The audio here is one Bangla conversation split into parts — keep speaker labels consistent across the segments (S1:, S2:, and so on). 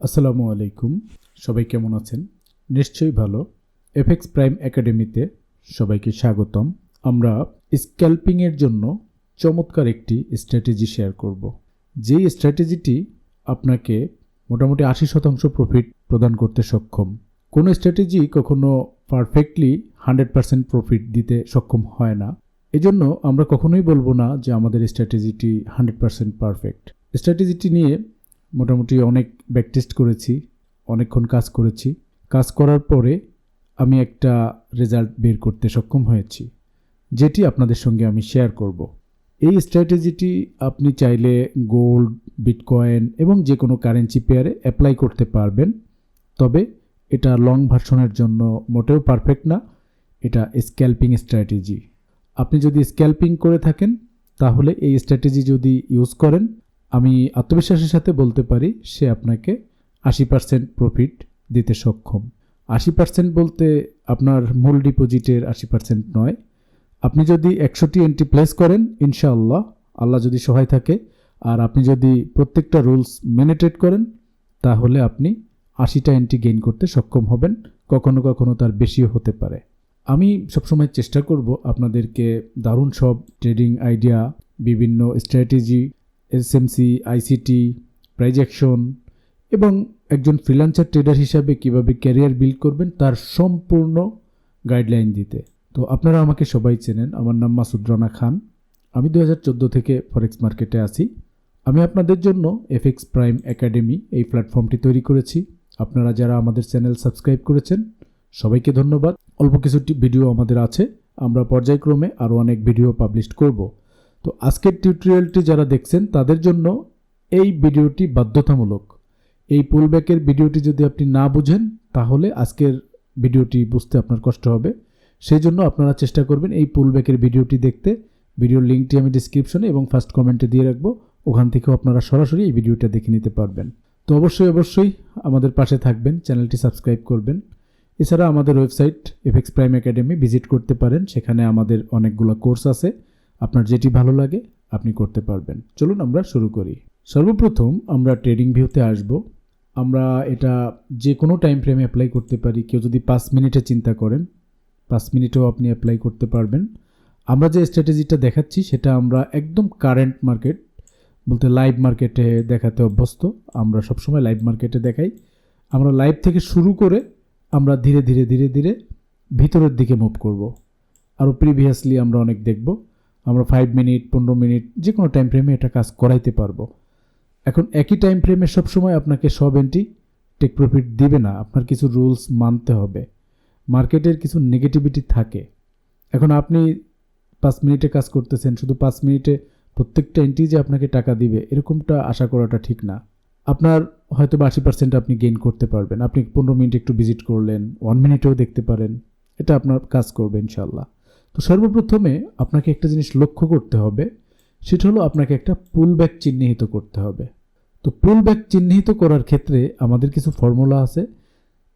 S1: আসসালামু আলাইকুম। সবাই কেমন আছেন? নিশ্চয়ই ভালো। এফএক্স প্রাইম একাডেমিতে সবাইকে স্বাগতম। আমরা স্ক্যাল্পিংয়ের জন্য চমৎকার একটি স্ট্র্যাটেজি শেয়ার করব। যেই স্ট্র্যাটেজিটি আপনাকে মোটামুটি 80% প্রফিট প্রদান করতে সক্ষম। কোনো স্ট্র্যাটেজি কখনো পারফেক্টলি 100% প্রফিট দিতে সক্ষম হয় না। এজন্য আমরা কখনোই বলবো না যে আমাদের স্ট্র্যাটেজিটি 100% পারফেক্ট। স্ট্র্যাটেজিটি নিয়ে মোটামুটি অনেক ব্যাকটেস্ট করেছি, অনেকক্ষণ কাজ করেছি। কাজ করার পরে আমি একটা রেজাল্ট বের করতে সক্ষম হয়েছি, যেটি আপনাদের সঙ্গে আমি শেয়ার করব। এই স্ট্র্যাটেজিটি আপনি চাইলে গোল্ড, বিটকয়েন এবং যে কোনো কারেন্সি পেয়ারে অ্যাপ্লাই করতে পারবেন। তবে এটা লং ভার্সনের জন্য মোটেও পারফেক্ট না। এটা স্ক্যাল্পিং স্ট্র্যাটেজি। আপনি যদি স্ক্যাল্পিং করে থাকেন তাহলে এই স্ট্র্যাটেজি যদি ইউজ করেন, আমি আত্মবিশ্বাসের সাথে বলতে পারি সে আপনাকে 80% প্রফিট দিতে সক্ষম। 80% বলতে আপনার মূল ডিপোজিটের 80% নয়। আপনি যদি 100টি এন্ট্রি প্লেস করেন, ইনশাআল্লাহ, আল্লাহ যদি সহায় থাকে, আর আপনি যদি প্রত্যেকটা রুলস মেনে ট্রেড করেন, তাহলে আপনি 80টা এন্ট্রি গেইন করতে সক্ষম হবেন। কখনো কখনো তার বেশিও হতে পারে। আমি সবসময় চেষ্টা করব আপনাদেরকে দারুণ সব ট্রেডিং আইডিয়া, বিভিন্ন strategy, SMC, ICT, prize action এবং একজন ফ্রিল্যান্সার ট্রেডার হিসাবে কীভাবে ক্যারিয়ার বিল্ড করবেন তার সম্পূর্ণ গাইডলাইন দিতে। তো আপনারা আমাকে সবাই চেনেন, আমার নাম মাসুদ রানা খান। আমি 2014 থেকে ফরেক্স মার্কেটে আছি। আমি আপনাদের জন্য এফএক্স প্রাইম একাডেমি এই প্ল্যাটফর্মটি তৈরি করেছি। আপনারা যারা আমাদের চ্যানেল সাবস্ক্রাইব করেছেন সবাইকে ধন্যবাদ। অল্প কিছু ভিডিও আমাদের আছে, আমরা পর্যায়ক্রমে আরও অনেক ভিডিও পাবলিশ করব। তো আজকের টিউটোরিয়ালটি যারা দেখছেন তাদের জন্য এই ভিডিওটি বাধ্যতামূলক। এই পুলব্যাকের ভিডিওটি যদি আপনি না বুঝেন তাহলে আজকের ভিডিওটি বুঝতে আপনার কষ্ট হবে। সেই জন্য আপনারা চেষ্টা করবেন এই পুলব্যাকের ভিডিওটি দেখতে। ভিডিওর লিঙ্কটি আমি ডিসক্রিপশনে এবং ফার্স্ট কমেন্টে দিয়ে রাখবো, ওখান থেকেও আপনারা সরাসরি এই ভিডিওটা দেখে নিতে পারবেন। তো অবশ্যই আমাদের পাশে থাকবেন, চ্যানেলটি সাবস্ক্রাইব করবেন। এছাড়া আমাদের website FX prime academy visit করতে পারেন, সেখানে আমাদের অনেকগুলো কোর্স আছে। আপনার যেটি ভালো লাগে আপনি করতে পারবেন। চলুন আমরা শুরু করি। সর্বপ্রথম আমরা ট্রেডিং ভিউতে আসব। আমরা এটা যে কোনো টাইম ফ্রেমে অ্যাপ্লাই করতে পারি। কেউ যদি 5 মিনিটে চিন্তা করেন, 5 মিনিটেও আপনি অ্যাপ্লাই করতে পারবেন। আমরা যে স্ট্র্যাটেজিটা দেখাচ্ছি সেটা আমরা একদম কারেন্ট মার্কেট বলতে লাইভ মার্কেটে দেখাতে অভ্যস্ত। আমরা সবসময় লাইভ মার্কেটে দেখাই। আমরা লাইভ থেকে শুরু করে আমরা ধীরে ধীরে ধীরে ধীরে ভিতরের দিকে মুভ করব। আরও প্রিভিয়াসলি আমরা অনেক দেখব। আমরা 5 মিনিট, 15 মিনিট যে কোনো টাইম ফ্রেমে এটা কাজ করাইতে পারবো। এখন একই টাইম ফ্রেমে সবসময় আপনাকে সব এন্ট্রি টেক প্রফিট দিবে না, আপনার কিছু রুলস মানতে হবে। মার্কেটের কিছু নেগেটিভিটি থাকে। এখন আপনি 5 মিনিটে কাজ করতেছেন, শুধু 5 মিনিটে প্রত্যেকটা এন্ট্রি যে আপনাকে টাকা দিবে এরকমটা আশা করাটা ঠিক না। আপনার হয়তো 80% আপনি গেইন করতে পারবেন। আপনি 15 মিনিট একটু ভিজিট করলেন, 1 মিনিটেও দেখতে পারেন, এটা আপনার কাজ করবে ইনশাল্লাহ। তো সর্বপ্রথমে আপনাকে একটা জিনিস লক্ষ্য করতে হবে, সেটা হলো আপনাকে একটা পুলব্যাক চিহ্নিত করতে হবে। তো পুলব্যাক চিহ্নিত করার ক্ষেত্রে আমাদের কিছু ফর্মুলা আছে।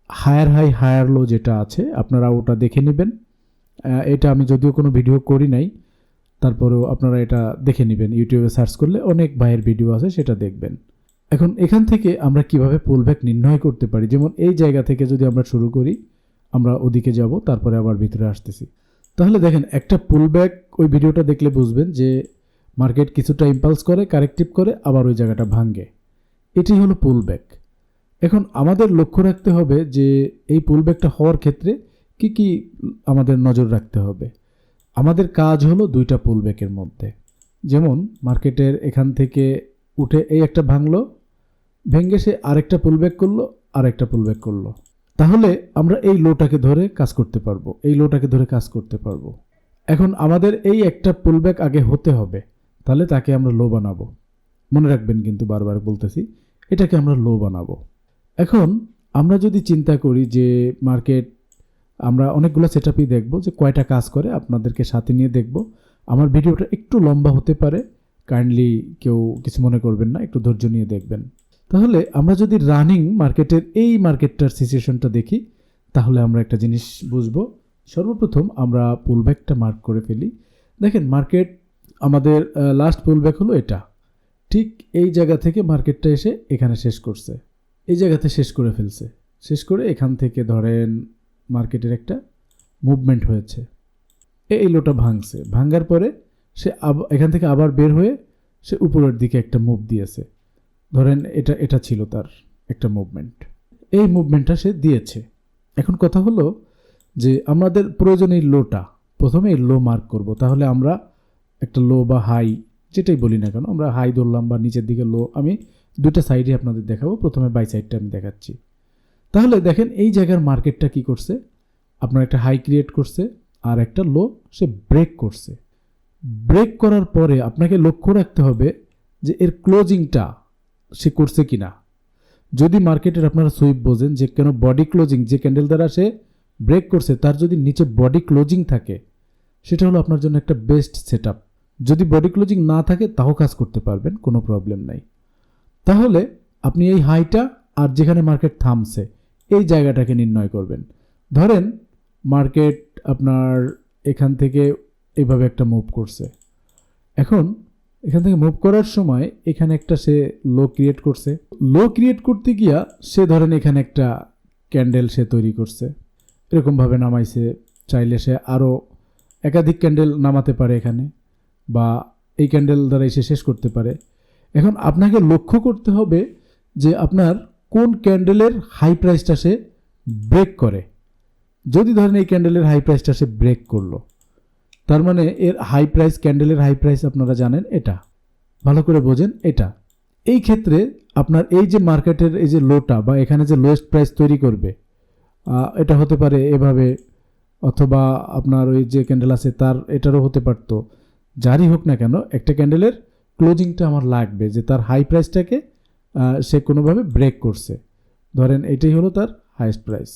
S1: হায়ার হাই হায়ার লো যেটা আছে আপনারা ওটা দেখে নেবেন। এটা আমি যদিও কোনো ভিডিও করি নাই, তারপরেও আপনারা এটা দেখে নেবেন। ইউটিউবে সার্চ করলে অনেক ভাইয়ের ভিডিও আছে, সেটা দেখবেন। এখন এখান থেকে আমরা কিভাবে পুলব্যাক নির্ণয় করতে পারি, যেমন এই জায়গা থেকে যদি আমরা শুরু করি, আমরা ওদিকে যাব, তারপরে আবার ভিতরে আসতেছি। তাহলে দেখেন একটা পুলব্যাক, ওই ভিডিওটা দেখলে বুঝবেন যে মার্কেট কিছুটা ইম্পালস করে, কারেক্টিভ করে, আবার ওই জায়গাটা ভাঙে। এটি হলো পুলব্যাক। এখন আমাদের লক্ষ্য রাখতে হবে যে এই পুলব্যাকটা হওয়ার ক্ষেত্রে কি কি আমাদের নজর রাখতে হবে। আমাদের কাজ হলো দুইটা পুলব্যাকের মধ্যে, যেমন মার্কেটের এখান থেকে উঠে এই একটা ভাঙলো, ভেঙে সে আরেকটা পুলব্যাক করলো, আরেকটা পুলব্যাক করলো, তাহলে আমরা এই লোটাকে ধরে কাজ করতে পারবো, এই লোটাকে ধরে কাজ করতে পারবো। এখন আমাদের এই একটা পুলব্যাক আগে হতে হবে, তাহলে তাকে আমরা লো বানাবো। মনে রাখবেন কিন্তু, বারবার বলতেছি, এটাকে আমরা লো বানাবো। এখন আমরা যদি চিন্তা করি যে মার্কেট, আমরা অনেকগুলো সেটআপই দেখব যে কয়টা কাজ করে, আপনাদেরকে সাথে নিয়ে দেখব। আমার ভিডিওটা একটু লম্বা হতে পারে, কাইন্ডলি কেউ কিছু মনে করবেন না, একটু ধৈর্য নিয়ে দেখবেন। তাহলে আমরা যদি রানিং মার্কেটের এই মার্কেটটার সিচুয়েশনটা দেখি, তাহলে আমরা একটা জিনিস বুঝবো। সর্বপ্রথম আমরা পুলব্যাকটা মার্ক করে ফেলি। দেখেন মার্কেট আমাদের লাস্ট পুলব্যাক হলো এটা, ঠিক এই জায়গা থেকে মার্কেটটা এসে এখানে শেষ করছে। এই জায়গাতে শেষ করে ফেলছে। শেষ করে এখান থেকে ধরেন মার্কেটের একটা মুভমেন্ট হয়েছে, এই লোটা ভাঙছে, ভাঙার পরে সে এখান থেকে আবার বের হয়ে সে উপরের দিকে একটা মুভ দিয়েছে। ধরেন এটা ছিল তার একটা মুভমেন্ট, এই মুভমেন্টটা সে দিয়েছে। এখন কথা হলো যে আমাদের প্রয়োজন এই লোটা, প্রথমে এই লো মার্ক করব। তাহলে আমরা একটা লো বা হাই যেটাই বলি না কেন, আমরা হাই ধরলাম বা নিচের দিকে লো, আমি দুটো সাইডে আপনাদের দেখাবো। প্রথমে বাই সাইডটা আমি দেখাচ্ছি। তাহলে দেখেন এই জায়গার মার্কেটটা কি করছে, আপনার একটা হাই ক্রিয়েট করছে আর একটা লো সে ব্রেক করছে। ব্রেক করার পরে আপনাকে লক্ষ্য রাখতে হবে যে এর ক্লোজিংটা সে করছে কিনা। যদি মার্কেটের আপনারা সুইপ বোঝেন যে কেন বডি ক্লোজিং, যে ক্যান্ডেল দ্বারা সে ব্রেক করছে তার যদি নিচে বডি ক্লোজিং থাকে সেটা হলো আপনার জন্য একটা বেস্ট সেট আপ। যদি বডি ক্লোজিং না থাকে তাও কাজ করতে পারবেন, কোনো প্রবলেম নাই। তাহলে আপনি এই হাইটা আর যেখানে মার্কেট থামছে এই জায়গাটাকে নির্ণয় করবেন। ধরেন মার্কেট আপনার এখান থেকে এইভাবে একটা মুভ করছে, এখন এখান থেকে মুভ করার সময় এখানে একটা সে লো ক্রিয়েট করছে। লো ক্রিয়েট করতে গিয়া সে ধরেন এখানে একটা ক্যান্ডেল সে তৈরি করছে, এরকমভাবে নামাইছে। চাইলে সে আরও একাধিক ক্যান্ডেল নামাতে পারে এখানে, বা এই ক্যান্ডেল দ্বারা এসে শেষ করতে পারে। এখন আপনাকে লক্ষ্য করতে হবে যে আপনার কোন ক্যান্ডেলের হাই প্রাইসটা সে ব্রেক করে। যদি ধরেন এই ক্যান্ডেলের হাই প্রাইসটা সে ব্রেক করলো, তার মানে এর হাই প্রাইস, ক্যান্ডেলের হাই প্রাইস আপনারা জানেন এটা, ভালো করে বোঝেন এটা। এই ক্ষেত্রে আপনার এই যে মার্কেটের এই যে লোটা বা এখানে যে লোয়েস্ট প্রাইস তৈরি করবে, এটা হতে পারে এভাবে, অথবা আপনার ওই যে ক্যান্ডেল আছে তার এটারও হতে পারতো। যারই হোক না কেন একটা ক্যান্ডেলের ক্লোজিংটা আমার লাগবে যে তার হাই প্রাইসটাকে সে কোনোভাবে ব্রেক করছে। ধরেন এটাই হলো তার হাইয়েস্ট প্রাইস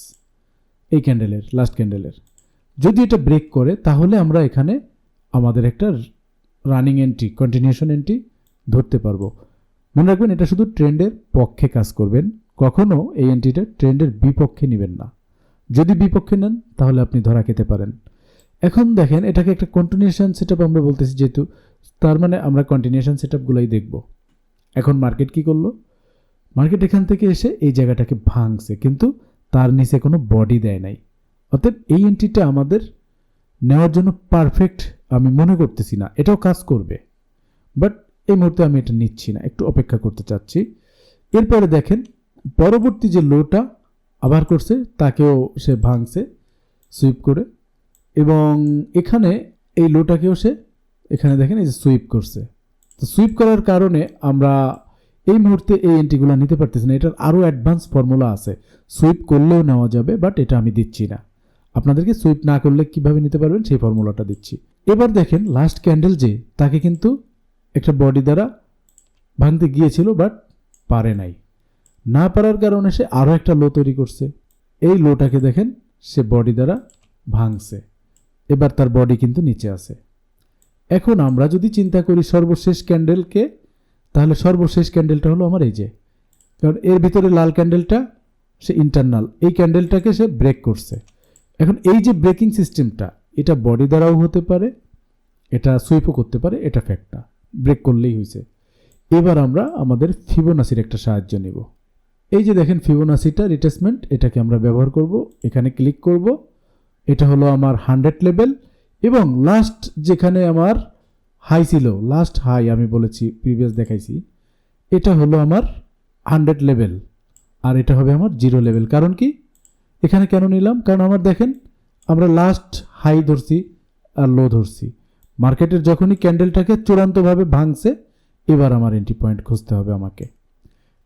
S1: এই ক্যান্ডেলের, লাস্ট ক্যান্ডেলের। যদি এটা ব্রেক করে তাহলে আমরা এখানে আমাদের একটা রানিং এন্ট্রি, কন্টিনিউশন এন্ট্রি ধরতে পারবো। মনে রাখবেন এটা শুধু ট্রেন্ডের পক্ষে কাজ করবেন, কখনো এই এন্ট্রিটা ট্রেন্ডের বিপক্ষে নেবেন না। যদি বিপক্ষে নেন তাহলে আপনি ধরা খেতে পারেন। এখন দেখেন এটাকে একটা কন্টিনিউশন সেটআপ আমরা বলতেছি যেহেতু, তার মানে আমরা কন্টিনিউশন সেটআপগুলোই দেখব। এখন মার্কেট কি করলো, মার্কেট এখান থেকে এসে এই জায়গাটাকে ভাঙছে, কিন্তু তার নিচে কোনো বডি দেয় নাই। অতএব এই এন্ট্রিটা আমাদের নেওয়ার জন্য পারফেক্ট আমি মনে করতেছি না। এটাও কাজ করবে, বাট এই মুহূর্তে আমি এটা নিচ্ছি না, একটু অপেক্ষা করতে চাচ্ছি। এরপরে দেখেন পরবর্তী যে লোটা আবার করছে তাকেও সে ভাঙছে সুইপ করে, এবং এখানে এই লোটাকেও সে এখানে দেখেন এই যে সুইপ করছে। তো সুইপ করার কারণে আমরা এই মুহূর্তে এই এন্ট্রিগুলো নিতে পারতেছি না। এটার আরও অ্যাডভান্স ফর্মুলা আছে, সুইপ করলেও নেওয়া যাবে, বাট এটা আমি দিচ্ছি না। আপনাদেরকে সুইপ না করলে কিভাবে নিতে পারবেন সেই ফর্মুলাটা দিচ্ছি। এবার দেখেন লাস্ট ক্যান্ডেল যে তাকে কিন্তু একটা বডি দ্বারা ভাঙতে গিয়েছিল, বাট পারে নাই। না পারার কারণে সে আরও একটা লো তৈরি করছে। এই লোটাকে দেখেন সে বডি দ্বারা ভাঙছে, এবার তার বডি কিন্তু নিচে আছে। এখন আমরা যদি চিন্তা করি সর্বশেষ ক্যান্ডেলকে, তাহলে সর্বশেষ ক্যান্ডেলটা হলো আমার এই যে, কারণ এর ভিতরে লাল ক্যান্ডেলটা সে ইন্টারনাল, এই ক্যান্ডেলটাকে সে ব্রেক করছে। এখন এই যে ব্রেকিং সিস্টেমটা, এটা বডি দ্বারাও হতে পারে, এটা সুইপও করতে পারে, এটা ফ্যাক্টটা ব্রেক করলেই হয়েছে। এবার আমরা আমাদের ফিবোনাসির একটা সাহায্য নেব। এই যে দেখেন ফিবোনাসিটা রিট্রেসমেন্ট, এটাকে আমরা ব্যবহার করব। এখানে ক্লিক করব, এটা হলো আমার 100 লেভেল, এবং লাস্ট যেখানে আমার হাই ছিল, লাস্ট হাই আমি বলেছি প্রিভিয়াস দেখাইছি, এটা হলো আমার 100 লেভেল, আর এটা হবে আমার 0 লেভেল। কারণ কি এখানে কেন নিলাম, কারণ আমার দেখেন আমরা লাস্ট হাই ধরছি আর লো ধরছি। মার্কেটের যখনই ক্যান্ডেলটাকে চূড়ান্তভাবে ভাঙছে, এবার আমার এন্ট্রি পয়েন্ট খুঁজতে হবে আমাকে।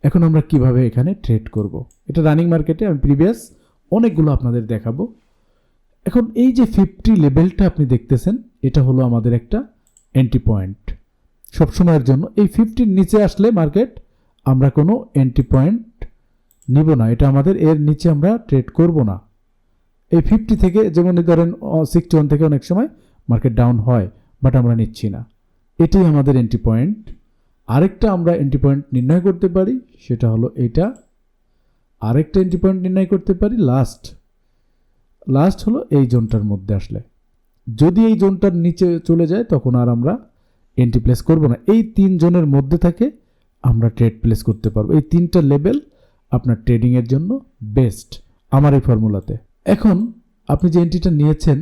S1: এখন আমরা কিভাবে এখানে ট্রেড করব, এটা রানিং মার্কেটে আমি প্রিভিয়াস অনেকগুলো আপনাদের দেখাবো। এখন এই যে 50 লেভেলটা আপনি দেখতেছেন, এটা হলো আমাদের একটা এন্ট্রি পয়েন্ট সবসময়ের জন্য। এই 50-র নিচে আসলে মার্কেট আমরা কোনো এন্ট্রি পয়েন্ট নিব না, এটা আমাদের এর নিচে আমরা ট্রেড করব না। এই 50 থেকে, যেমন ধরেন 61 থেকে অনেক সময় মার্কেট ডাউন হয়, বাট আমরা নিচ্ছি না, এটাই আমাদের এন্ট্রি পয়েন্ট। আরেকটা আমরা এন্ট্রি পয়েন্ট নির্ণয় করতে পারি, সেটা হলো এটা। আরেকটা এন্ট্রি পয়েন্ট নির্ণয় করতে পারি লাস্ট হলো এই জোনটার মধ্যে আসলে। যদি এই জোনটার নিচে চলে যায় তখন আর আমরা এন্ট্রি প্লেস করব না। এই 3 জোনের মধ্যে থাকে আমরা ট্রেড প্লেস করতে পারবো। এই 3টা লেভেল আপনার ট্রেডিংয়ের জন্য বেস্ট আমার এই ফর্মুলাতে। এখন আপনি যে এন্ট্রিটা নিয়েছেন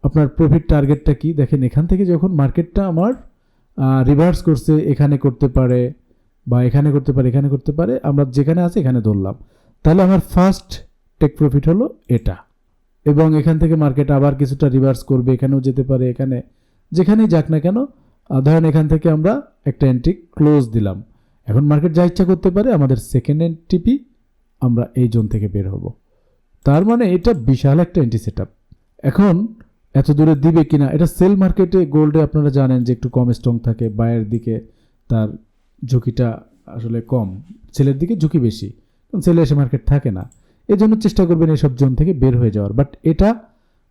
S1: আপনার প্রফিট টার্গেটটা কি দেখেন, এখান থেকে যখন মার্কেটটা আমার রিভার্স করছে, এখানে করতে পারে বা এখানে করতে পারে, এখানে করতে পারে, আমরা যেখানে আছে এখানে ধরলাম, তাহলে আমার ফার্স্ট টেক প্রফিট হলো এটা। এবং এখান থেকে মার্কেট আবার কিছুটা রিভার্স করবে, এখানেও যেতে পারে, এখানে যেখানেই যাক না কেন, ধরেন এখান থেকে আমরা একটা এন্ট্রি ক্লোজ দিলাম। এখন মার্কেট যা ইচ্ছা করতে পারে, আমাদের সেকেন্ড এন্ট্রি আমরা এই জোন থেকে বের হব। তার মানে এটা বিশাল একটা এন্ট্রি সেটআপ। এখন এত দূরে দিবে কিনা, এটা সেল মার্কেটে গোল্ডে আপনারা জানেন যে একটু কম স্ট্রং থাকে, বায়ের দিকে তার ঝুঁকিটা আসলে কম, সেলের দিকে ঝুঁকি বেশি, কারণ সেলে এসে মার্কেট থাকে না। এই জন্য চেষ্টা করবেন এইসব জোন থেকে বের হয়ে যাওয়ার। বাট এটা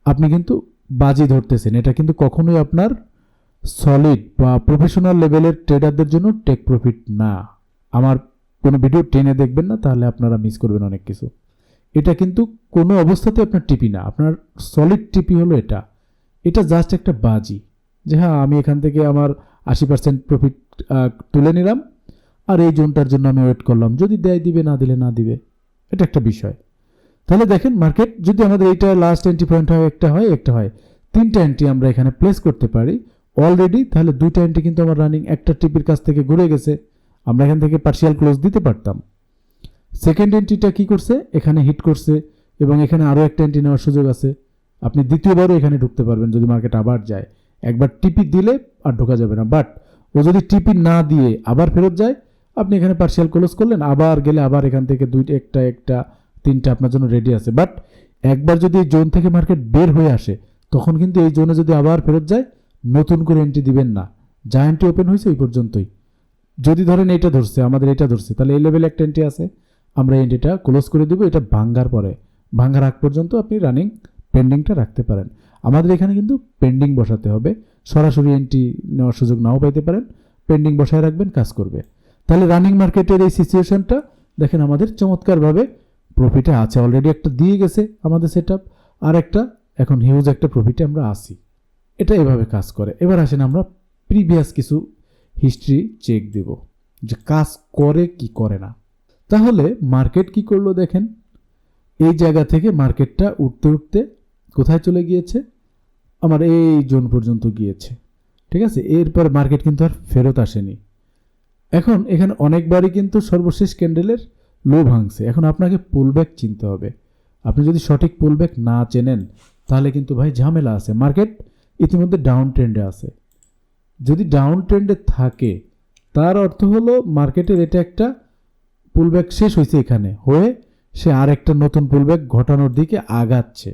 S1: আপনি কিন্তু বাজি ধরতেছেন, এটা কিন্তু কখনোই আপনার সলিড বা প্রফেশনাল লেভেলের ট্রেডারদের জন্য টেক প্রফিট না। আমার কোনো ভিডিও টেনে দেখবেন না, তাহলে আপনারা মিস করবেন অনেক কিছু। এটা কিন্তু কোনো অবস্থাতে আপনার টিপি না, আপনার সলিড টিপি হলো এটা। এটা জাস্ট একটা বাজি যে হ্যাঁ আমি এখান থেকে আমার 80% প্রফিট তুলে নিলাম, আর এই জোনটার জন্য আমি ওয়েট করলাম, যদি দেয় দিবে, না দিলে না দিবে, এটা একটা বিষয়। তাহলে দেখেন মার্কেট যদি আমাদের এইটা লাস্ট এন্ট্রি পয়েন্ট হয়, একটা হয়, তিনটা এন্ট্রি আমরা এখানে প্লেস করতে পারি অলরেডি, তাহলে দুইটা এন্ট্রি কিন্তু আমার রানিং, একটা টিপির কাছ থেকে ঘুরে গেছে, আমরা এখান থেকে পার্শিয়াল ক্লোজ দিতে পারতাম। সেকেন্ড এন্ট্রিটা কি করছে, এখানে হিট করছে এবং এখানে আরও একটা এন্ট্রি নেওয়ার সুযোগ আছে। আপনি দ্বিতীয়বারও এখানে ঢুকতে পারবেন যদি মার্কেট আবার যায়। একবার টিপি দিলে আর ঢোকা যাবে না, বাট ও যদি টিপি না দিয়ে আবার ফেরত যায়, আপনি এখানে পার্শিয়াল ক্লোজ করলেন, আবার গেলে আবার এখান থেকে একটা তিনটা আপনার জন্য রেডি আছে। বাট একবার যদি এই জোন থেকে মার্কেট বের হয়ে আসে, তখন কিন্তু এই জোনে যদি আবার ফেরত যায়, নতুন করে এন্ট্রি দিবেন না, যা এন্ট্রি ওপেন হয়েছে ওই পর্যন্তই। যদি ধরেন এটা ধরছে, আমাদের এটা ধরছে, তাহলে এই লেভেলে একটা এন্ট্রি আছে, আমরা এন্ট্রিটা ক্লোজ করে দেবো। এটা ভাঙ্গার পরে, ভাঙ্গার আগ পর্যন্ত আপনি রানিং পেন্ডিংটা রাখতে পারেন। আমাদের এখানে কিন্তু পেন্ডিং বসাতে হবে, সরাসরি এন্ট্রি নেওয়ার সুযোগ নাও পাইতে পারেন, পেন্ডিং বসায় রাখবেন, কাজ করবে। তাহলে রানিং মার্কেটের এই সিচুয়েশনটা দেখেন আমাদের চমৎকারভাবে প্রফিটে আছে, অলরেডি একটা দিয়ে গেছে আমাদের সেটআপ, আর একটা এখন হিউজ একটা প্রফিটে আমরা আসি। এটা এভাবে কাজ করে। এবার আসেন আমরা প্রিভিয়াস কিছু হিস্ট্রি চেক দেব যে কাজ করে কি করে না। তাহলে মার্কেট কি করলো দেখেন, এই জায়গা থেকে মার্কেটটা উঠতে উঠতে কোথায় চলে গিয়েছে, আমার এই জোন পর্যন্ত গিয়েছে, ঠিক আছে। এরপর মার্কেট কিন্তু আর ফেরত আসেনি। এখন এখানে অনেকবারই কিন্তু সর্বশেষ ক্যান্ডেলের লো ভাঙছে। এখন আপনাকে পুলব্যাক চিনতে হবে। আপনি যদি সঠিক পুলব্যাক না চেনেন, তাহলে কিন্তু ভাই ঝামেলা আছে। মার্কেট ইতিমধ্যে ডাউন ট্রেন্ডে আছে, যদি ডাউন ট্রেন্ডে থাকে তার অর্থ হলো মার্কেটের এটা একটা পুলব্যাক শেষ হয়েছে, এখানে হয়ে সে আর একটা নতুন পুলব্যাক ঘটানোর দিকে আগাচ্ছে।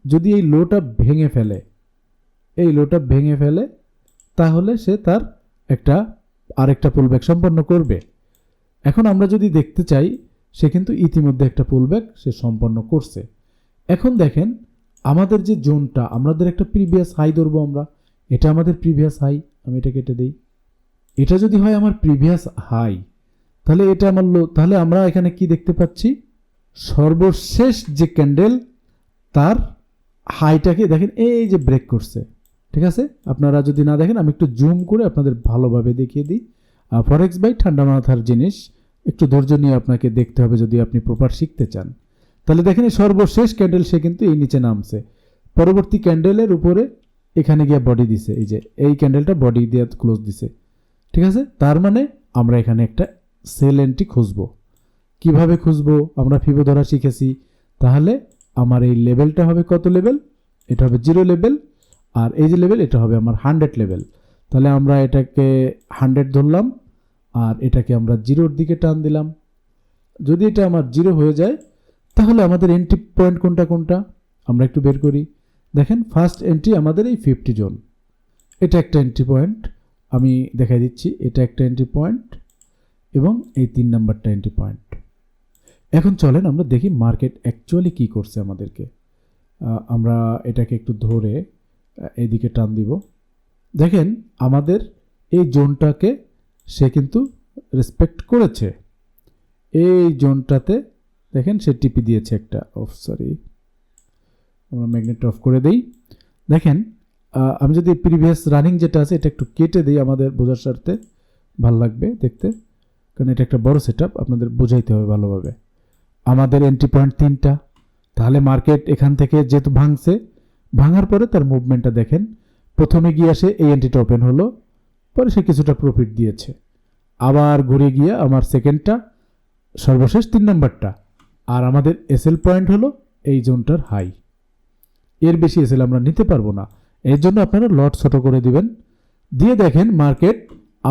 S1: যদি এই লোটা ভেঙে ফেলে, তাহলে সে তার আরেকটা পুলব্যাক সম্পন্ন করবে। এখন আমরা যদি দেখতে চাই, সে কিন্তু ইতিমধ্যে একটা পুলব্যাক সে সম্পন্ন করছে। এখন দেখেন আমাদের যে জোনটা, আমাদের একটা প্রিভিয়াস হাই ধরবো আমরা, এটা আমাদের প্রিভিয়াস হাই, আমি এটা কেটে দিই। এটা যদি হয় আমার প্রিভিয়াস হাই, তাহলে এটা আমার লো। তাহলে আমরা এখানে কি দেখতে পাচ্ছি, সর্বশেষ যে ক্যান্ডেল তার হাইটাকে দেখেন এই যে ব্রেক করছে, ঠিক আছে। আপনারা যদি না দেখেন, আমি একটু জুম করে আপনাদের ভালোভাবে দেখিয়ে দিই। ফরেক্স বাই ঠান্ডা মাথার জিনিস, একটু ধৈর্য নিয়ে আপনাকে দেখতে হবে যদি আপনি প্রপার শিখতে চান। তাহলে দেখেন এই সর্বশেষ ক্যান্ডেল সে কিন্তু এই নিচে নামছে, পরবর্তী ক্যান্ডেলের উপরে এখানে গিয়ে বডি দিছে, এই যে এই ক্যান্ডেলটা বডি দিয়ে ক্লোজ দিছে, ঠিক আছে। তার মানে আমরা এখানে একটা সেল এন্ট্রি খুঁজবো। কিভাবে খুঁজবো, আমরা ফিবো ধরা শিখেছি। তাহলে আমার এই লেভেলটা হবে কত লেভেল, এটা হবে 0 লেভেল, আর এই যে লেভেল এটা হবে আমার 100 লেভেল। তাহলে আমরা এটাকে 100 ধরলাম, আর এটাকে আমরা 0-র দিকে টান দিলাম। যদি এটা আমার 0 হয়ে যায়, তাহলে আমাদের এন্ট্রি পয়েন্ট কোনটা আমরা একটু বের করি। দেখেন ফার্স্ট এন্ট্রি আমাদের এই 50 জোন, এটা একটা এন্ট্রি পয়েন্ট, আমি দেখাই দিচ্ছি। এটা একটা এন্ট্রি পয়েন্ট এবং এই 3 নাম্বারটা এন্ট্রি পয়েন্ট। এখন চলেন আমরা দেখি মার্কেট অ্যাকচুয়ালি কি করছে আমাদেরকে। আমরা এটাকে একটু ধরে এইদিকে টান দিব। দেখেন আমাদের এই জোনটাকে সে কিন্তু রেসপেক্ট করেছে। এই জোনটাতে দেখেন সে টিপি দিয়েছে একটা, আমরা ম্যাগনেট অফ করে দেই। দেখেন আমি যদি প্রিভিয়াস রানিং যেটা আছে এটা একটু কেটে দিই আমাদের বোঝার স্বার্থে, ভাল লাগবে দেখতে, কারণ এটা একটা বড় সেটআপ, আপনাদের বোঝাইতে হবে ভালোভাবে। আমাদের এন্ট্রি পয়েন্ট 3টা। তাহলে মার্কেট এখান থেকে যেহেতু ভাঙছে, ভাঙার পরে তার মুভমেন্টটা দেখেন, প্রথমে গিয়ে আসে এই এন্ট্রিটা ওপেন হলো, পরে সে কিছুটা প্রফিট দিয়েছে, আবার ঘুরে গিয়ে আমার সেকেন্ডটা, সর্বশেষ 3 নম্বরটা, আর আমাদের এসএল পয়েন্ট হলো এই জোনটার হাই। এর বেশি এসএল আমরা নিতে পারবো না, এর জন্য আপনারা লট ছোট করে দিবেন। দিয়ে দেখেন মার্কেট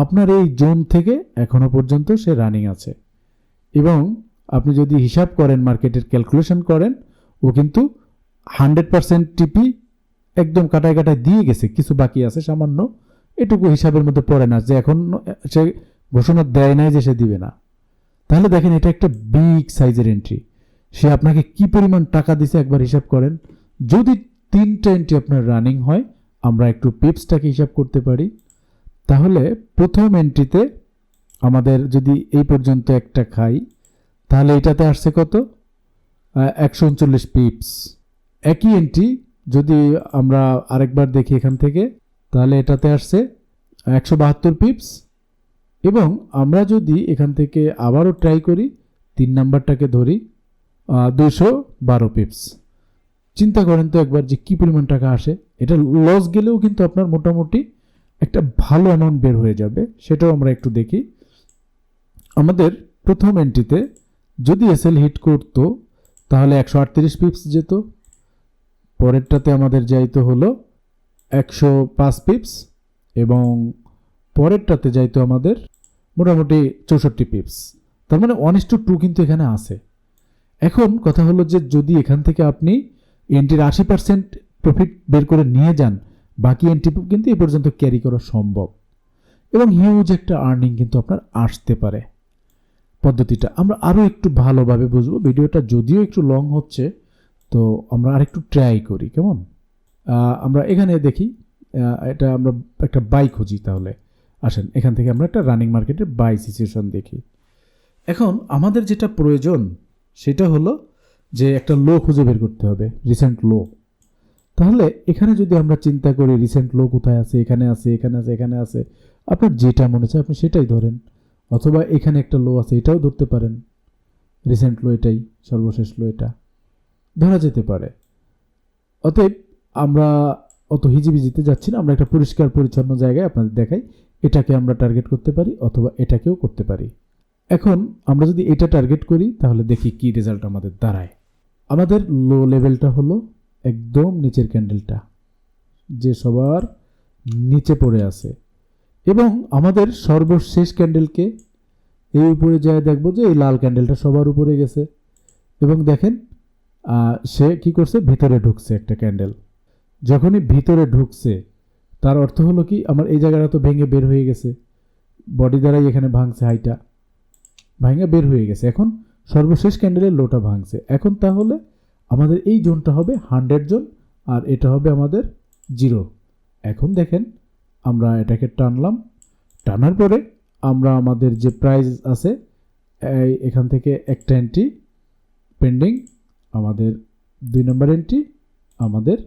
S1: আপনার এই জোন থেকে এখনো পর্যন্ত সে রানিং আছে, এবং আপনি যদি হিসাব করেন, মার্কেটের ক্যালকুলেশন করেন, ও কিন্তু 100% টিপি একদম কাটায় কাটায় দিয়ে গেছে, কিছু বাকি আছে সামান্য, এটুকু হিসাবের মধ্যে পড়ে না, যে এখন সে ঘোষণা দেয় নাই যে সে দিবে না। তাহলে দেখেন এটা একটা বিগ সাইজের এন্ট্রি, সে আপনাকে কি পরিমাণ টাকা দিছে একবার হিসাব করেন। যদি 3টা এন্ট্রি আপনার রানিং হয়, আমরা একটু পিপসটাকে হিসাব করতে পারি। তাহলে প্রথম এন্ট্রিতে আমাদের যদি এই পর্যন্ত একটা খাই, তাহলে এটাতে আসছে কত, 139 পিপস। একই এন্ট্রি যদি আমরা আরেকবার দেখি এখান থেকে, তাহলে এটাতে আসছে 172 পিপস। এবং আমরা যদি এখান থেকে আবারও ট্রাই করি, 3 নাম্বারটাকে ধরি, 212 পিপস। চিন্তা করেন তো একবার যে কি পরিমাণ টাকা আসে। এটা লস গেলেও কিন্তু আপনার মোটামুটি একটা ভালো অ্যামাউন্ট বের হয়ে যাবে, সেটাও আমরা একটু দেখি। আমাদের প্রথম এন্ট্রিতে যদি এসএল হিট করতো, তাহলে 138 পিপস যেত, পরেরটাতে আমাদের যাইতো হলো 105 পিপস, এবং পরেরটাতে যাইতো আমাদের মোটামুটি 64 পিপস। তার মানে 1:2 কিন্তু এখানে আছে। এখন কথা হলো যে যদি এখান থেকে আপনি এন্ট্রির 80% প্রফিট বের করে নিয়ে যান, বাকি এন্ট্রি কিন্তু এ পর্যন্ত ক্যারি করা সম্ভব, এবং হিউজ একটা আর্নিং কিন্তু আপনার আসতে পারে। পদ্ধতিটা আমরা আরও একটু ভালোভাবে বুঝবো, ভিডিওটা যদিও একটু লং হচ্ছে, তো আমরা আরেকটু ট্রাই করি, কেমন? আমরা এখানে দেখি, এটা আমরা একটা বাই খুঁজি। তাহলে আসেন এখান থেকে আমরা একটা রানিং মার্কেটের বাই সিচুয়েশন দেখি। এখন আমাদের যেটা প্রয়োজন সেটা হলো যে একটা লো খুঁজে বের করতে হবে, রিসেন্ট লো। তাহলে এখানে যদি আমরা চিন্তা করি রিসেন্ট লো কোথায় আছে, এখানে আছে, এখানে আছে, এখানে আছে, আপনার যেটা মনে চায় আপনি সেটাই ধরেন, অথবা এখানে একটা লো আছে এটাও ধরতে পারেন, রিসেন্ট লো এটাই, সর্বশেষ লো এটা ধরা যেতে পারে। অতএব আমরা অত হিজিবিজিতে যাচ্ছি না, আমরা একটা পরিষ্কার পরিচ্ছন্ন জায়গায় আপনাদের দেখাই, এটাকে আমরা টার্গেট করতে পারি অথবা এটাকেও করতে পারি। এখন আমরা যদি এটা টার্গেট করি, তাহলে দেখি কি রেজাল্ট আমাদের দাঁড়ায়। আমাদের লো লেভেলটা হলো একদম নিচের ক্যান্ডেলটা, যে সবার নিচে পড়ে আছে, এবং আমাদের সর্বশেষ ক্যান্ডেলকে এই উপরে যায় দেখবো যে এই লাল ক্যান্ডেলটা সবার উপরে গেছে, এবং দেখেন সে কি করছে, ভিতরে ঢুকছে একটা ক্যান্ডেল। যখনই ভিতরে ঢুকছে তার অর্থ হলো কি, আমার এই জায়গাটা তো ভেঙে বের হয়ে গেছে, বডি দ্বারাই এখানে ভাঙছে, হাইটা ভাঙে বের হয়ে গেছে। এখন সর্বশেষ ক্যান্ডেলের লোটা ভাঙছে, এখন তাহলে আমাদের এই জোনটা হবে 100 জোন, আর এটা হবে আমাদের 0। এখন দেখেন আমরা এটাকে টানলাম, টানার পরে আমরা আমাদের যে প্রাইস আছে এখান থেকে একটা এন্ট্রি পেন্ডিং, আমাদের 2 নম্বর এন্ট্রি, আমাদের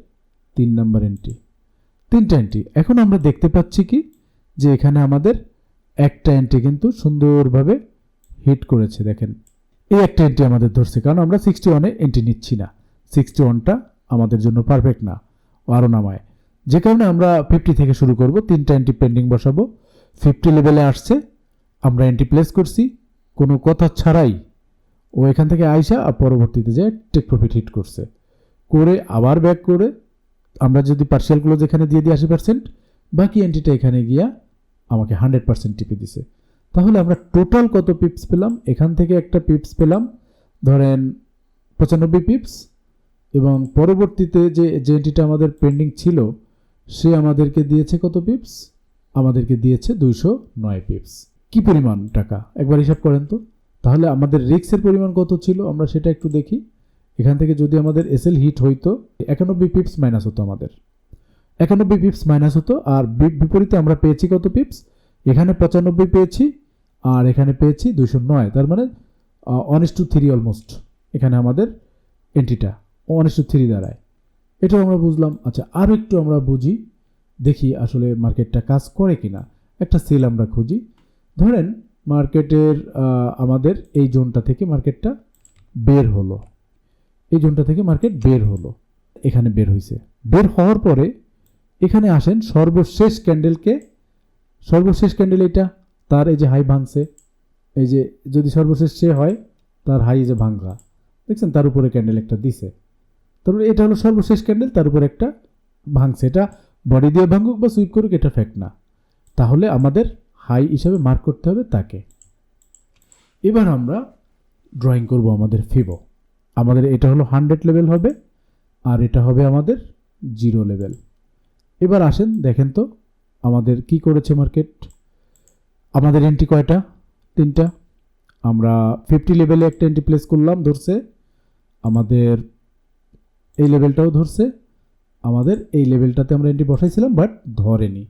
S1: 3 নম্বর এন্ট্রি, 3টা এন্ট্রি। এখন আমরা দেখতে পাচ্ছি কি যে এখানে আমাদের একটা এন্ট্রি কিন্তু সুন্দরভাবে হিট করেছে। দেখেন এই একটা এন্ট্রি আমাদের ধরছে, কারণ আমরা 61-এ এন্ট্রি নিচ্ছি না, 61টা আমাদের জন্য পারফেক্ট না, আরও নামায়, যে কারণে আমরা 50 থেকে শুরু করব, 3টা এন্ট্রি পেন্ডিং বসাবো। 50 লেভেলে আসছে, আমরা এন্ট্রি প্লেস করছি কোনো কথা ছাড়াই, ও এখান থেকে আইসা আর পরবর্তীতে যে টেক প্রফিট হিট করছে, করে আবার ব্যাক করে আমরা যদি পার্সিয়াল ক্লোজ এখানে দিয়ে দিই 80%, বাকি এন্ট্রিটা এখানে গিয়া আমাকে 100% টিপে দিছে। তাহলে আমরা টোটাল কত পিপস পেলাম, এখান থেকে একটা পিপস পেলাম ধরেন 95 পিপস, এবং পরবর্তীতে যে এন্ট্রিটা আমাদের পেন্ডিং ছিল সে আমাদেরকে দিয়েছে কত পিপস, আমাদেরকে দিয়েছে 209 পিপস। কি পরিমাণ টাকা একবার হিসাব করেন তো। তাহলে আমাদের রিস্কের পরিমাণ কত ছিল আমরা সেটা একটু দেখি। এখান থেকে যদি আমাদের এসএল হিট হইতো, 91 পিপস মাইনাস হতো, আমাদের 91 পিপস মাইনাস হতো, আর বিপরীতে আমরা পেয়েছি কত পিপস, এখানে 95 পেয়েছি আর এখানে পেয়েছি 209, তার মানে 1:3 অলমোস্ট এখানে আমাদের এন্ট্রিটা 1:3 দাঁড়ায়। এটাও আমরা বুঝলাম। আচ্ছা আরও একটু আমরা বুঝি, দেখি আসলে মার্কেটটা কাজ করে কিনা। একটা সেল আমরা খুঁজি, ধরেন মার্কেটের আমাদের এই জোনটা থেকে মার্কেটটা বের হলো, এই জোনটা থেকে মার্কেট বের হলো, এখানে বের হয়েছে। বের হওয়ার পরে এখানে আসেন সর্বশেষ ক্যান্ডেল এটা, তার এই যে হাই ভাঙছে, এই যে যদি সর্বশেষ সে হয় তার হাই যে ভাঙা দেখছেন, তার উপরে ক্যান্ডেল একটা দিছে, তারপরে এটা হলো সর্বশেষ ক্যান্ডেল, তার উপরে একটা ভাঙছে। এটা বডি দিয়ে ভাঙুক বা সুইপ করুক এটা ফ্যাক্ট না, তাহলে আমাদের হাই হিসাবে মার্ক করতে হবে তাকে। এবার আমরা ড্রয়িং করব আমাদের ফিবো। আমাদের এটা হলো 100 লেভেল হবে, আর এটা হবে আমাদের 0 লেভেল। এবার আসেন দেখেন তো আমাদের কি করেছে মার্কেট। আমাদের এন্ট্রি কয়টা? 3টা। আমরা 50 লেভেলে একটা এন্ট্রি প্লেস করলাম, ধরছে। আমাদের এই লেভেলটাও ধরছে, আমাদের এই লেভেলটাতে আমরা এন্ট্রি বসাইছিলাম বাট ধরেনি,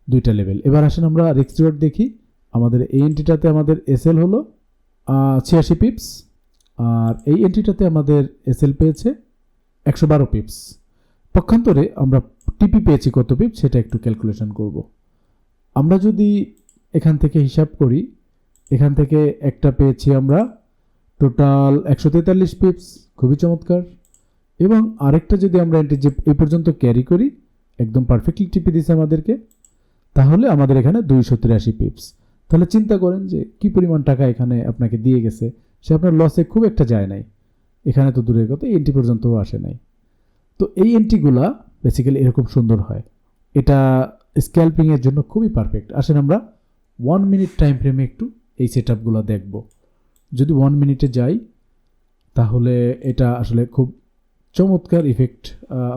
S1: 2টা লেভেল। এবার আসেন আমরা রিস্ক রিওয়ার্ড দেখি। আমাদের এই এন্ট্রিটাতে আমাদের এসএল হলো 86 পিপস, আর এই এন্ট্রিটাতে আমাদের এসএল পেয়েছে 112 পিপস। পক্ষান্তরে আমরা টিপি পেয়েছি কত পিপস সেটা একটু ক্যালকুলেশন করব। আমরা যদি এখান থেকে হিসাব করি, এখান থেকে একটা পেয়েছি আমরা টোটাল 143 পিপস, খুবই চমৎকার। এবং আরেকটা যদি আমরা এন্ট্রি যে এই পর্যন্ত ক্যারি করি, একদম পারফেক্টলি টিপি দিছে আমাদেরকে, তাহলে আমাদের এখানে 283 পিপস। তাহলে চিন্তা করেন যে কি পরিমাণ টাকা এখানে আপনাকে দিয়ে গেছে, সে আপনার লসে খুব একটা যায় নাই, এখানে তো দূরের কথা এন্ট্রি পর্যন্তও আসে নাই। তো এই এন্ট্রিগুলা বেসিক্যালি এরকম সুন্দর হয়, এটা স্ক্যাল্পিংয়ের জন্য খুবই পারফেক্ট। আসেন আমরা 1 মিনিট টাইম ফ্রেমে একটু এই সেট আপগুলো দেখব। যদি 1 মিনিটে যাই তাহলে এটা আসলে খুব চমৎকার ইফেক্ট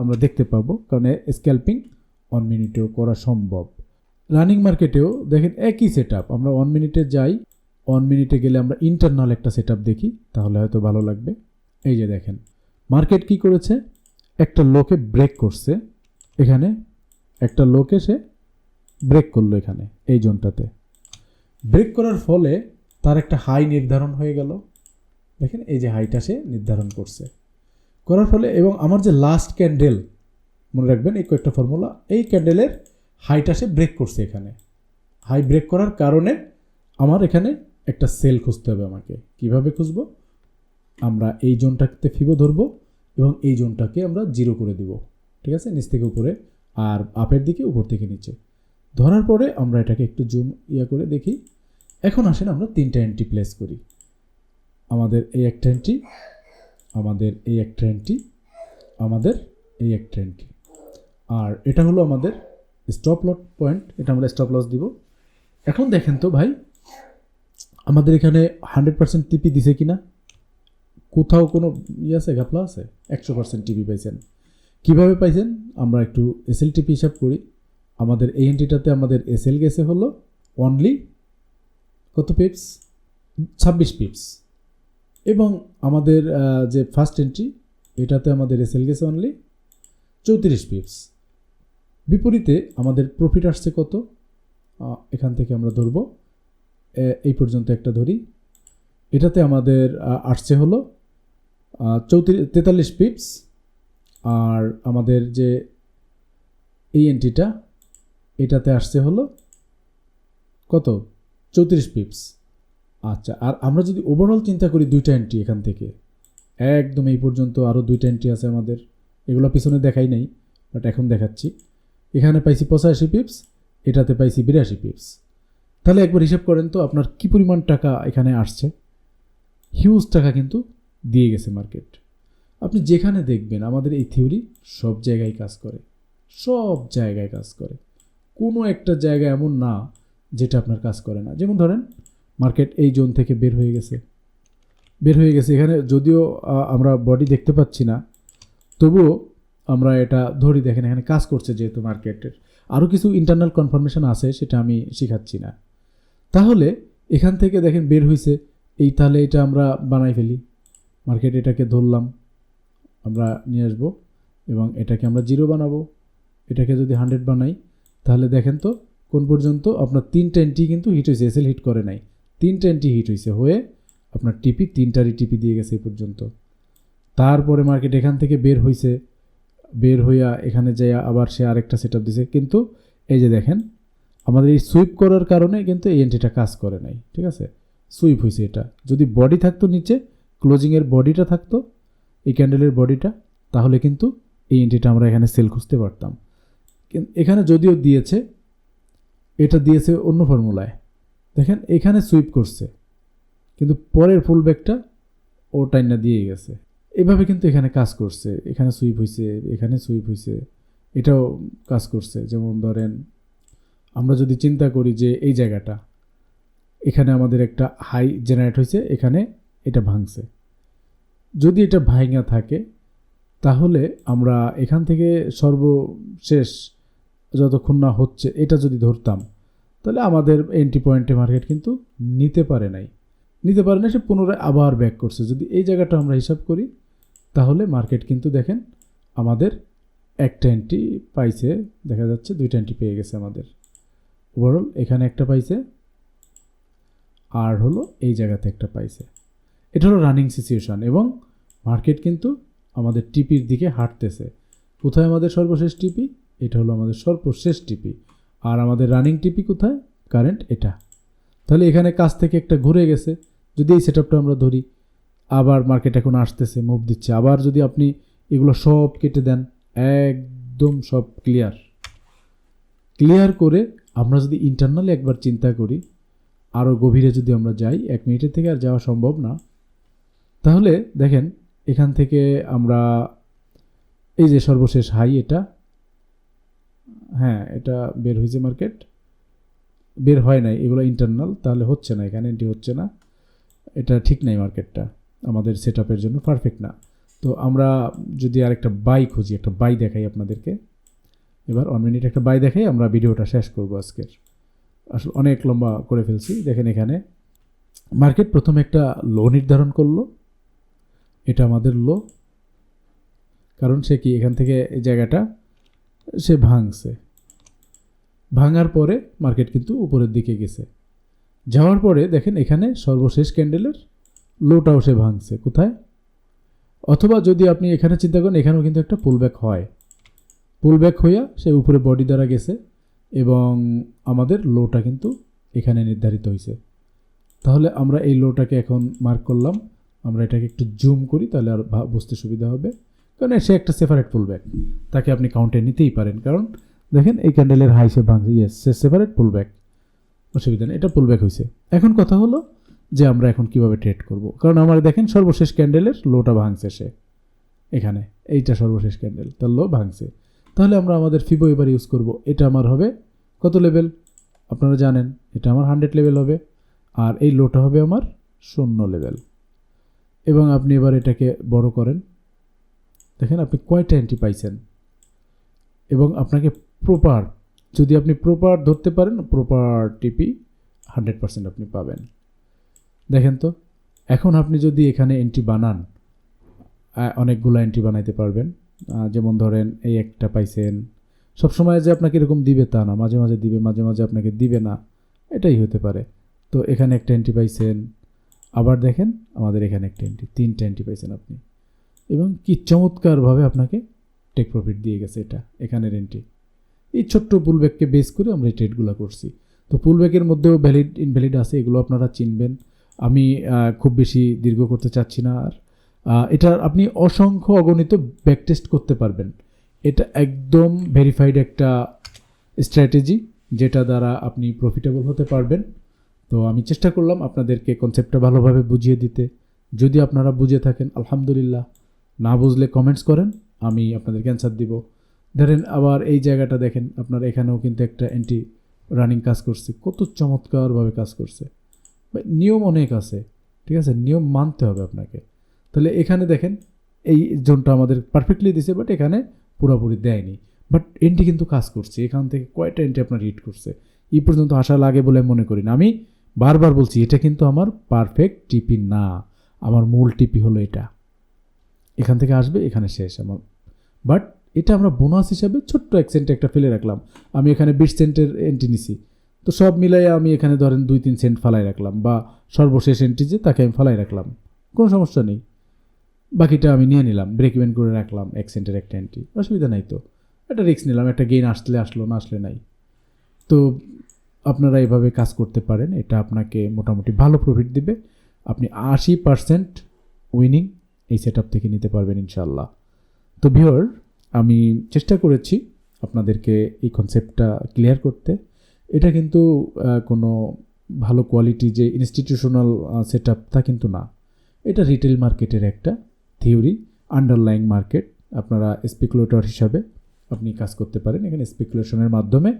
S1: আমরা দেখতে পাবো, কারণ স্ক্যাল্পিং 1 মিনিটেও করা সম্ভব। রানিং মার্কেটেও দেখেন একই সেট আপ। আমরা 1 মিনিটে যাই, 1 মিনিটে গেলে আমরা ইন্টারনাল একটা সেট আপ দেখি, তাহলে হয়তো ভালো লাগবে। এই যে দেখেন মার্কেট কি করেছে, একটা লোকে ব্রেক করছে, এখানে একটা লোকে সে ব্রেক করলো, এখানে এই জোনটাতে ব্রেক করার ফলে তার একটা হাই নির্ধারণ হয়ে গেল। দেখেন এই যে হাইটা সে নির্ধারণ করছে, করার ফলে এবং আমার যে লাস্ট ক্যান্ডেল, মনে রাখবেন এই কয়েকটা ফর্মুলা, এই ক্যান্ডেলের হাইটা সে ব্রেক করছে, এখানে হাই ব্রেক করার কারণে আমার এখানে একটা সেল খুঁজতে হবে। আমাকে কিভাবে খুঁজবো? আমরা এই জোনটাতে ফিবো ধরবো এবং এই জোনটাকে আমরা 0 করে দিব, ঠিক আছে, নিচ থেকে উপরে আর আপের দিকে উপর থেকে নিচে। ধরার পরে আমরা এটাকে একটু জুম করে দেখি। এখন আসেন আমরা 3টা এন্ট্রি প্লেস করি। আমাদের এই একটা এন্ট্রি, আমাদের এই একটা এন্ট্রি, আমাদের এই একটা এন্ট্রি, আর এটা হলো আমাদের স্টপ লস পয়েন্ট, এটা আমরা স্টপ লস দিব। এখন দেখেন তো ভাই আমাদের এখানে 100% টিপি দিছে কিনা, কোথাও কোনো আছে ঘাপলা আছে? 100% টিপি পাইছেন। কিভাবে পাইছেন? আমরা একটু এসএল টিপি হিসাব করি। আমাদের এই এন্ট্রিটাতে আমাদের এসএল গেছে হলো অনলি কত পিপস? 26 পিপস। এবং আমাদের যে ফার্স্ট এন্ট্রি এটাতে আমাদের এসএল গেছে অনলি 34 পিপস। বিপরীতে আমাদের প্রফিট আসছে কত? এখান থেকে আমরা ধরব, এই পর্যন্ত একটা ধরি, এটাতে আমাদের আসছে হলো 43 পিপস। আর আমাদের যে এই এন্ট্রিটা এটাতে আসছে হলো কত? 34 পিপস। আচ্ছা, আর আমরা যদি ওভারঅল চিন্তা করি 2টা এন্ট্রি এখান থেকে একদম এই পর্যন্ত আরও 2টা এন্ট্রি আছে আমাদের, এগুলো পিছনে দেখাই নাই বাট এখন দেখাচ্ছি। এখানে পাইছি 85 পিপস, এটাতে পাইছি 82 পিপস। তাহলে একবার হিসাব করেন তো আপনার কি পরিমাণ টাকা এখানে আসছে। হিউজ টাকা কিন্তু দিয়ে গেছে মার্কেট। আপনি যেখানে দেখবেন আমাদের এই থিওরি সব জায়গায় কাজ করে, সব জায়গায় কাজ করে, কোনো একটা জায়গা এমন না যেটা আপনার কাজ করে না। যেমন ধরেন মার্কেট এই জোন থেকে বের হয়ে গেছে, এখানে যদিও আমরা বডি দেখতে পাচ্ছি না, তবুও আমরা এটা ধরি, দেখেন এখানে কাজ করছে। যেহেতু মার্কেটের আরও কিছু ইন্টারনাল কনফার্মেশন আছে, সেটা আমি শেখাচ্ছি না। তাহলে এখান থেকে দেখেন বের হয়েছে এই, তাহলে এটা আমরা বানাই ফেলি। মার্কেট এটাকে ধরলাম, আমরা নিয়ে আসবো এবং এটাকে আমরা 0 বানাবো। এটাকে যদি 100 বানাই তাহলে দেখেন তো কোন পর্যন্ত আপনার 3টা এন্ট্রি কিন্তু হিট হয়েছে, এসএল হিট করে নাই, 3টা এন্ট্রি হিট হয়েছে, হয়ে আপনার টিপি 3টারই টিপি দিয়ে গেছে এই পর্যন্ত। তারপরে মার্কেট এখান থেকে বের হয়েছে, বের হইয়া এখানে যাইয়া আবার সে আরেকটা সেট আপ দিছে, কিন্তু এই যে দেখেন আমাদের এই সুইপ করার কারণে কিন্তু এই এন্ট্রিটা কাজ করে নাই, ঠিক আছে, সুইপ হয়েছে। এটা যদি বডি থাকতো নিচে ক্লোজিংয়ের বডিটা থাকতো, এই ক্যান্ডেলের বডিটা, তাহলে কিন্তু এই এন্ট্রিটা আমরা এখানে সেল খুঁজতে পারতাম। কিন্তু এখানে যদিও দিয়েছে, এটা দিয়েছে অন্য ফর্মুলায়, দেখেন এখানে সুইপ করছে, কিন্তু পরের ফুল ব্যাকটা ও টাইনা দিয়ে গেছে। এভাবে কিন্তু এখানে কাজ করছে, এখানে সুইপ হয়েছে, এখানে সুইপ হয়েছে, এটাও কাজ করছে। যেমন ধরেন আমরা যদি চিন্তা করি যে এই জায়গাটা, এখানে আমাদের একটা হাই জেনারেট হয়েছে, এখানে এটা ভাঙছে, যদি এটা ভাঙা থাকে তাহলে আমরা এখান থেকে সর্বশেষ যতক্ষণ না হচ্ছে এটা যদি ধরতাম, তাহলে আমাদের এন্ট্রি পয়েন্টে মার্কেট কিন্তু নিতে পারে না, সে পুনরায় আবার ব্যাক করছে। যদি এই জায়গাটা আমরা হিসাব করি তাহলে মার্কেট কিন্তু দেখেন আমাদের একটা এন্ট্রি পাইছে, দেখা যাচ্ছে দুইটা এন্ট্রি পেয়ে গেছে আমাদের। ওভারঅল এখানে একটা পাইছে, আর হলো এই জায়গাতে একটা পাইছে। এটা হলো রানিং সিচুয়েশন, এবং মার্কেট কিন্তু আমাদের টিপির দিকে হাঁটতেছে। কোথায় আমাদের সর্বশেষ টিপি? এটা হলো আমাদের সর্বশেষ টিপি। আর আমাদের রানিং টিপি কোথায়? কারেন্ট এটা। তাহলে এখানে কাছ থেকে একটা ঘুরে গেছে। যদি এই সেটআপটা আমরা ধরি, আবার মার্কেট এখন আসতেছে, মুভ দিচ্ছে। আবার যদি আপনি এগুলো সব কেটে দেন, একদম সব ক্লিয়ার করে আমরা যদি ইন্টারনালি একবার চিন্তা করি, আরও গভীরে যদি আমরা যাই, 1 মিনিটের থেকে আর যাওয়া সম্ভব না, তাহলে দেখেন এখান থেকে আমরা এই যে সর্বশেষ হাই, এটা হ্যাঁ এটা বের হয়েছে, মার্কেট বের হয় নাই, এগুলো ইন্টারনাল, তাহলে হচ্ছে না, এখানে এন্ট্রি হচ্ছে না, এটা ঠিক নাই, মার্কেটটা আমাদের সেটআপের জন্য পারফেক্ট না। তো আমরা যদি আরেকটা বাই খুঁজি, একটা বাই দেখাই আপনাদেরকে, এবার 1 মিনিট একটা বাই দেখাই, আমরা ভিডিওটা শেষ করব আজকের। আসলে অনেক লম্বা করে ফেলছি। দেখেন এখানে মার্কেট প্রথমে একটা লো নির্ধারণ করলো, এটা আমাদের লো, কারণ সে কি এখান থেকে এই জায়গাটা সে ভাঙছে, ভাঙার পরে মার্কেট কিন্তু উপরের দিকে গেছে, যাওয়ার পরে দেখেন এখানে সর্বশেষ ক্যান্ডেলের লোটাও সে ভাঙছে। কোথায়? অথবা যদি আপনি এখানে চিন্তা করেন, এখানেও কিন্তু একটা পুলব্যাক হয়, পুলব্যাক হইয়া সে উপরে বডি দ্বারা গেছে, এবং আমাদের লোটা কিন্তু এখানে নির্ধারিত হয়েছে। তাহলে আমরা এই লোটাকে এখন মার্ক করলাম, আমরা এটাকে একটু জুম করি, তাহলে আর বুঝতে সুবিধা হবে। কারণ সে একটা সেপারেট পুলব্যাক, তাকে আপনি কাউন্টে নিতেই পারেন, কারণ দেখেন এই ক্যান্ডেলের হাই সে ভাঙছে, ইয়েস সে সেপারেট পুলব্যাক, অসুবিধা নেই, এটা পুলব্যাক হয়েছে। এখন কথা হলো যে আমরা এখন কিভাবে ট্রেড করব, কারণ আমার দেখেন সর্বশেষ ক্যান্ডেলের লোটা ভাঙছে সে, এখানে এইটা সর্বশেষ ক্যান্ডেল, তার লো ভাঙছে। তাহলে আমরা আমাদের ফিবো এবার ইউজ করব। এটা আমার হবে কত লেভেল? আপনারা জানেন এটা আমার 100 লেভেল হবে, আর এই লোটা হবে আমার 0 লেভেল। এবং আপনি এবার এটাকে বড় করেন, দেখেন আপনি কয়টা এন্ট্রি পাইছেন, এবং আপনাকে প্রপার, যদি আপনি প্রপার ধরতে পারেন, প্রপার টিপি 100% আপনি পাবেন। দেখেন তো, এখন আপনি যদি এখানে এন্ট্রি বানান, অনেকগুলো এন্ট্রি বানাইতে পারবেন। যেমন ধরেন এই একটা পাইছেন, সবসময় যে আপনাকে এরকম দিবে তা না, মাঝে মাঝে দিবে, মাঝে মাঝে আপনাকে দিবে না, এটাই হতে পারে। তো এখানে একটা এন্ট্রি পাইছেন, আবার দেখেন আমাদের এখানে একটা এন্ট্রি, 3টা এন্ট্রি পাইছেন আপনি, এবং কি চমৎকারভাবে আপনাকে টেক প্রফিট দিয়ে গেছে এটা, এখানের এন্ট্রি। এই ছোট্ট পুলব্যাককে বেস করে আমরা এই ট্রেডগুলো করছি। তো পুলব্যাকের মধ্যেও ভ্যালিড ইনভ্যালিড আছে, এগুলো আপনারা চিনবেন। আমি খুব বেশি দীর্ঘ করতে চাচ্ছি না। আর এটা আপনি অসংখ্য অগণিত ব্যাক টেস্ট করতে পারবেন। এটা একদম ভেরিফাইড একটা স্ট্র্যাটেজি, যেটা দ্বারা আপনি প্রফিটেবল হতে পারবেন। তো আমি চেষ্টা করলাম আপনাদেরকে কনসেপ্টটা ভালোভাবে বুঝিয়ে দিতে। যদি আপনারা বুঝে থাকেন আলহামদুলিল্লাহ, না বুঝলে কমেন্টস করেন, আমি আপনাদেরকে অ্যান্সার দিব। ধরেন আবার এই জায়গাটা দেখেন, আপনার এখানেও কিন্তু একটা এন্ট্রি রানিং কাজ করছে, কত চমৎকারভাবে কাজ করছে। নিয়ম অনেক আছে, ঠিক আছে, নিয়ম মানতে হবে আপনাকে। তাহলে এখানে দেখেন এই জোনটা আমাদের পারফেক্টলি দিছে, বাট এখানে পুরোপুরি দেয়নি, বাট এন্ট্রি কিন্তু কাজ করছে। এখান থেকে কয়টা এন্ট্রি আপনার হিট করছে, এই পর্যন্ত আসা লাগে বলে মনে করি না। আমি বারবার বলছি এটা কিন্তু আমার পারফেক্ট টিপি না, আমার মূল টিপি হলো এটা, এখান থেকে আসবে এখানে শেষ আমার। বাট এটা আমরা বোনাস হিসাবে ছোট্ট 1 সেন্টে একটা ফেলে রাখলাম। আমি এখানে 20 সেন্টের এন্ট্রি নিছি, তো সব মিলাই আমি এখানে ধরেন 2-3 সেন্ট ফালাই রাখলাম, বা সর্বশেষ এন্ট্রি যে তাকে আমি ফালাই রাখলাম, কোনো সমস্যা নেই। বাকিটা আমি নিয়ে নিলাম, ব্রেক ইভেন করে রাখলাম 1 সেন্টের একটা এন্ট্রি, অসুবিধা নাই। তো একটা রিস্ক নিলাম, একটা গেইন আসলে আসলো, না আসলে নাই। তো আপনারা এভাবে কাজ করতে পারেন, এটা আপনাকে মোটামুটি ভালো প্রফিট দিবে। আপনি 80% উইনিং এই সেট থেকে নিতে পারবেন ইনশাআল্লাহ। তো ভিউয়ার, আমি চেষ্টা করেছি আপনাদেরকে এই কনসেপ্টটা ক্লিয়ার করতে। এটা কিন্তু কোনো ভালো কোয়ালিটি যে ইনস্টিটিউশনাল সেট তা কিন্তু না। এটা রিটেল মার্কেটের একটা থিওরি, আন্ডারলাইং মার্কেট। আপনারা স্পেকুলেটর হিসাবে আপনি কাজ করতে পারেন। এখানে স্পেকুলেশনের মাধ্যমে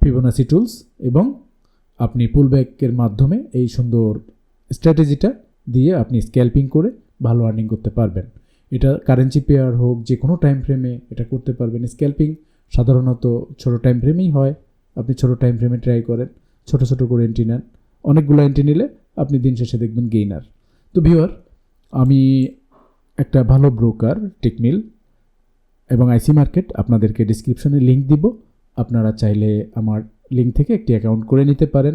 S1: ফিবোনাসি টুলস এবং আপনি পুলব্যাকের মাধ্যমে এই সুন্দর স্ট্র্যাটেজিটা দিয়ে আপনি স্ক্যাল্পিং করে ভালো আর্নিং করতে পারবেন। এটা কারেন্সি পেয়ার হোক, যে কোনো টাইম ফ্রেমে এটা করতে পারবেন। স্ক্যাল্পিং সাধারণত ছোটো টাইম ফ্রেমেই হয়। আপনি ছোটো টাইম ফ্রেমে ট্রাই করেন, ছোটো ছোটো করে এন্ট্রি নেন। অনেকগুলো এন্ট্রি নিলে আপনি দিন শেষে দেখবেন গেইনার। তো ভিউয়ার, আমি একটা ভালো ব্রোকার টেকমিল এবং আইসি মার্কেট আপনাদেরকে ডিসক্রিপশনে লিঙ্ক দিব। আপনারা চাইলে আমার লিঙ্ক থেকে একটি অ্যাকাউন্ট করে নিতে পারেন।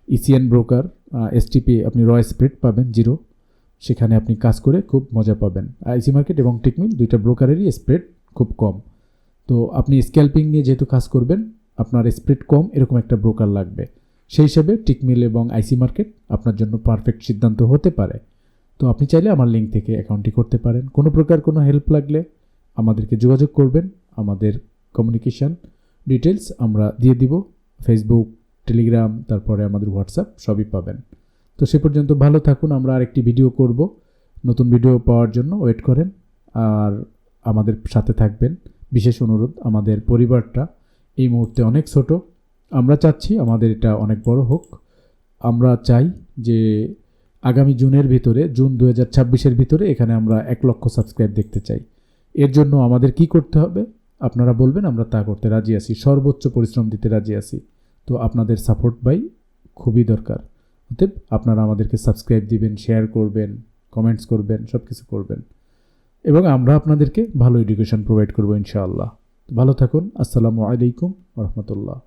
S1: ইসিএন ব্রোকার, এসটিপি আপনি র স্প্রেড পাবেন 0, সেখানে আপনি কাজ করে খুব মজা পাবেন। আইসি মার্কেট এবং টেকমিল দুইটা ব্রোকারেরই স্প্রেড খুব কম। তো আপনি স্ক্যাল্পিং নিয়ে যেহেতু কাজ করবেন, আপনার স্প্রেড কম এরকম একটা ব্রোকার লাগবে। সেই হিসাবে টেকমিল এবং আইসি মার্কেট আপনার জন্য পারফেক্ট সিদ্ধান্ত হতে পারে। তো আপনি চাইলে আমার লিঙ্ক থেকে অ্যাকাউন্টটি করতে পারেন। কোনো প্রকার কোনো হেল্প লাগলে আমাদেরকে যোগাযোগ করবেন। আমাদের কমিউনিকেশান ডিটেলস আমরা দিয়ে দিব, ফেসবুক, টেলিগ্রাম, তারপরে আমাদের হোয়াটসঅ্যাপ সবই পাবেন। তো সে পর্যন্ত ভালো থাকুন। আমরা আরেকটি ভিডিও করব। নতুন ভিডিও পাওয়ার জন্য ওয়েট করেন আর আমাদের সাথে থাকবেন। বিশেষ অনুরোধ, আমাদের পরিবারটা এই মুহূর্তে অনেক ছোট। আমরা চাচ্ছি আমাদের এটা অনেক বড় হোক। আমরা চাই যে আগামী জুনের ভিতরে, জুন 2026-এর ভিতরে এখানে আমরা 1 লক্ষ সাবস্ক্রাইব দেখতে চাই। এর জন্য আমাদের কি করতে হবে আপনারা বলবেন, আমরা তা করতে রাজি আছি, সর্বোচ্চ পরিশ্রম দিতে রাজি আছি। তো আপনাদের সাপোর্ট খুবই দরকার। অতএব আপনারা আমাদেরকে সাবস্ক্রাইব দিবেন, শেয়ার করবেন, কমেন্টস করবেন, সব কিছু করবেন এবং আমরা আপনাদেরকে ভালো এডুকেশন প্রোভাইড করবো ইনশাআল্লাহ। ভালো থাকুন। আসসালামু আলাইকুম ওয়া রাহমাতুল্লাহ।